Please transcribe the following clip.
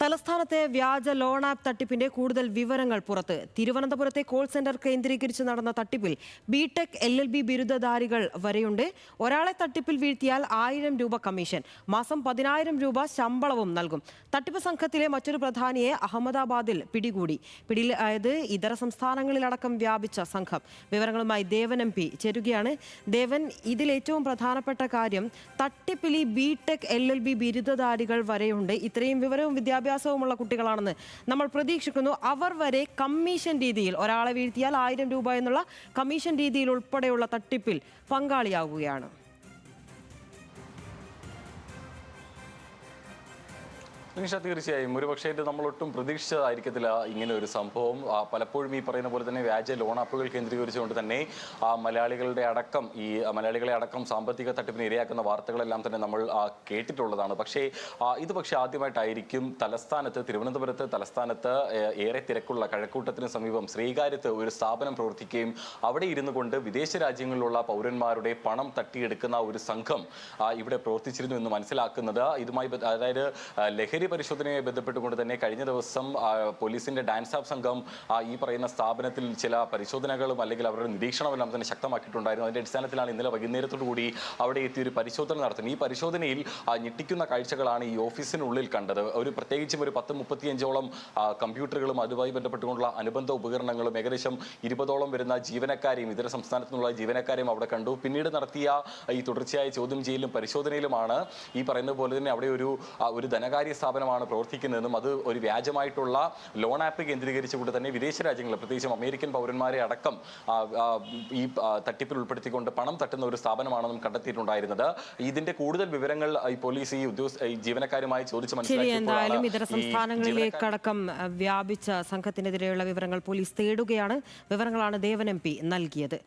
തലസ്ഥാനത്തെ വ്യാജ loan app തട്ടിപ്പിന്റെ കൂടുതൽ വിവരങ്ങൾ പുറത്ത്. തിരുവനന്തപുരത്തെ കോൾ സെന്റർ കേന്ദ്രീകരിച്ച് നടന്ന തട്ടിപ്പിൽ ബിടെക് LLB ബിരുദധാരികൾ വരെയുണ്ട്. ഒരാളെ തട്ടിപ്പിൽ വീഴ്ത്തിയാൽ 1000 രൂപ കമ്മീഷൻ, മാസം 10,000 രൂപ ശമ്പളവും നൽകും. തട്ടിപ്പ് സംഘത്തിലെ മറ്റൊരു പ്രധാനിയെ അഹമ്മദാബാദിൽ പിടികൂടി. പിടിയിലായത് ഇതര സംസ്ഥാനങ്ങളിലടക്കം വ്യാപിച്ച സംഘം. വിവരങ്ങളുമായി ദേവൻ MP ചേരുകയാണ്. ദേവൻ, ഇതിൽ ഏറ്റവും പ്രധാനപ്പെട്ട കാര്യം തട്ടിപ്പിൽ ഈ ബിടെക് LLB ബിരുദധാരികൾ വരെയുണ്ട്. ഇത്രയും വിവരവും വിദ്യാഭ്യാസവുമുള്ള കുട്ടികളാണെന്ന് നമ്മൾ പ്രതീക്ഷിക്കുന്നു. അവർ വരെ കമ്മീഷൻ രീതിയിൽ, ഒരാളെ വീഴ്ത്തിയാൽ 1000 രൂപ എന്നുള്ള കമ്മീഷൻ രീതിയിൽ ഉൾപ്പെടെയുള്ള തട്ടിപ്പിൽ പങ്കാളിയാവുകയാണ്. തീർച്ചയായും ഒരുപക്ഷെ നമ്മൾ ഒട്ടും പ്രതീക്ഷിച്ചതായിരിക്കത്തില്ല ഇങ്ങനെ ഒരു സംഭവം. പലപ്പോഴും ഈ പറയുന്ന പോലെ തന്നെ വ്യാജ ലോൺ ആപ്പുകൾ കേന്ദ്രീകരിച്ചുകൊണ്ട് തന്നെ മലയാളികളെ അടക്കം സാമ്പത്തിക തട്ടിപ്പിന് ഇരയാക്കുന്ന വാർത്തകളെല്ലാം തന്നെ നമ്മൾ കേട്ടിട്ടുള്ളതാണ്. പക്ഷേ ഇത് ആദ്യമായിട്ടായിരിക്കും തിരുവനന്തപുരത്ത് തലസ്ഥാനത്ത് ഏറെ തിരക്കുള്ള കഴക്കൂട്ടത്തിന് സമീപം ശ്രീകാര്യത്ത് ഒരു സ്ഥാപനം പ്രവർത്തിക്കുകയും അവിടെ ഇരുന്നു കൊണ്ട് വിദേശ രാജ്യങ്ങളിലുള്ള പൗരന്മാരുടെ പണം തട്ടിയെടുക്കുന്ന ഒരു സംഘം ഇവിടെ പ്രവർത്തിച്ചിരുന്നു എന്ന് മനസ്സിലാക്കുന്നത്. ഇതുമായി അതായത് ലഹരി പരിശോധനയെ ബന്ധപ്പെട്ടുകൊണ്ട് തന്നെ കഴിഞ്ഞ ദിവസം പോലീസിന്റെ ഡാൻസ് ആപ്പ് സംഘം ഈ പറയുന്ന സ്ഥാപനത്തിൽ ചില പരിശോധനകളും അല്ലെങ്കിൽ അവരുടെ നിരീക്ഷണമെല്ലാം തന്നെ ശക്തമാക്കിയിട്ടുണ്ടായിരുന്നു. അതിന്റെ അടിസ്ഥാനത്തിലാണ് ഇന്നലെ വൈകുന്നേരത്തോടു കൂടി അവിടെ എത്തി ഒരു പരിശോധന നടത്തുന്നത്. ഈ പരിശോധനയിൽ ഞെട്ടിക്കുന്ന കാഴ്ചകളാണ് ഈ ഓഫീസിനുള്ളിൽ കണ്ടത്. പ്രത്യേകിച്ചും ഒരു 10-35ഓളം കമ്പ്യൂട്ടറുകളും അതുമായി ബന്ധപ്പെട്ടുകൊണ്ടുള്ള അനുബന്ധ ഉപകരണങ്ങളും ഏകദേശം 20ഓളം വരുന്ന ജീവനക്കാരെയും ഇതര സംസ്ഥാനത്തു നിന്നുള്ള ജീവനക്കാരെയും അവിടെ കണ്ടു. പിന്നീട് നടത്തിയ ഈ തുടർച്ചയായ ചോദ്യം ചെയ്യലും പരിശോധനയിലുമാണ് ഈ പറയുന്നത് പോലെ തന്നെ അവിടെ ഒരു ധനകാര്യ സ്ഥാപനമാണ് പ്രവർത്തിക്കുന്നതെന്നും അത് ഒരു വ്യാജമായിട്ടുള്ള ലോൺ ആപ്പ് കേന്ദ്രീകരിച്ചുകൊണ്ട് തന്നെ വിദേശ രാജ്യങ്ങളിൽ പ്രത്യേകിച്ചും അമേരിക്കൻ പൗരന്മാരെ അടക്കം ഈ തട്ടിപ്പിൽ ഉൾപ്പെടുത്തിക്കൊണ്ട് പണം തട്ടുന്ന ഒരു സ്ഥാപനമാണെന്നും കണ്ടെത്തിയിട്ടുണ്ടായിരുന്നത്. ഇതിന്റെ കൂടുതൽ വിവരങ്ങൾ ഈ പോലീസ് ഈ ജീവനക്കാരുമായി ചോദിച്ച് മനസ്സിലാക്കി. ഇതര സംസ്ഥാനങ്ങളിലേക്കടക്കം വ്യാപിച്ച സംഘത്തിനെതിരെയുള്ള വിവരങ്ങൾ പോലീസ് തേടുകയാണ്. വിവരങ്ങളാണ് ദേവൻ MP നൽകിയത്.